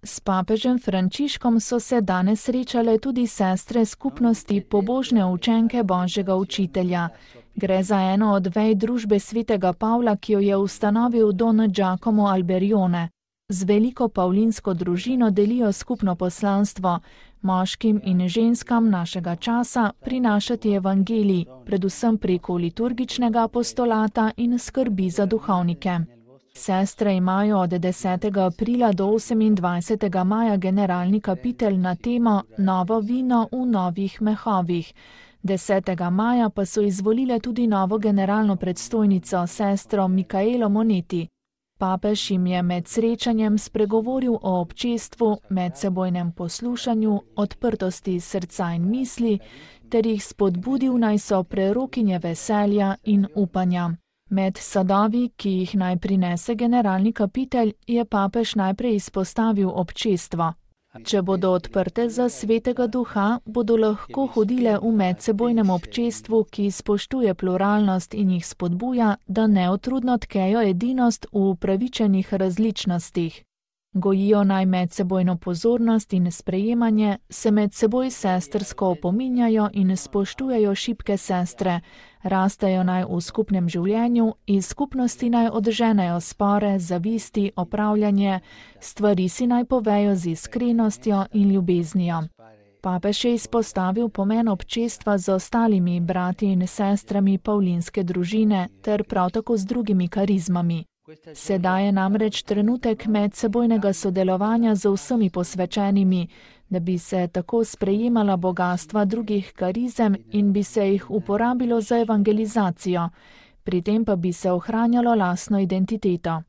S papežem Frančiškom so se danes srečale tudi sestre skupnosti pobožne učenke Božjega učitelja. Gre za eno od vej družbe svetega Pavla, ki jo je ustanovil Don Giacomo Alberione. Z veliko pavlinsko družino delijo skupno poslanstvo, moškim in ženskam našega časa prinašati evangelij, predvsem preko liturgičnega apostolata in skrbi za duhovnike. Sestre imajo od 10. aprila do 28. maja generalni kapitel na temo Novo vino v novih mehovih. 10. maja pa so izvolile tudi novo generalno predstojnico, sestro Michaelo Monetti. Papež jim je med srečanjem spregovoril o občestvu, medsebojnem poslušanju, odprtosti srca in misli, ter jih spodbudil, naj so prerokinje veselja in upanja. Med sadovi, ki jih naj prinese generalni kapitelj, je papež najprej izpostavil občestvo. Če bodo odprte za svetega duha, bodo lahko hodile v medsebojnem občestvu, ki spoštuje pluralnost in jih spodbuja, da neutrudno tkejo edinost v upravičenih različnostih. Gojijo naj medsebojno pozornost in sprejemanje, se med seboj sestrsko opominjajo in spoštujejo šibke sestre, rastejo naj v skupnem življenju, iz skupnosti naj odženejo spore, zavisti, opravljanje, stvari si naj povejo z iskrenostjo in ljubeznijo. Papež je izpostavil pomen občestva z ostalimi brati in sestrami pavlinske družine ter prav tako z drugimi karizmami. Sedaj je namreč trenutek medsebojnega sodelovanja z vsemi posvečenimi, da bi se tako sprejemala bogastva drugih karizem in bi se jih uporabilo za evangelizacijo, pri tem pa bi se ohranjalo lastno identiteto.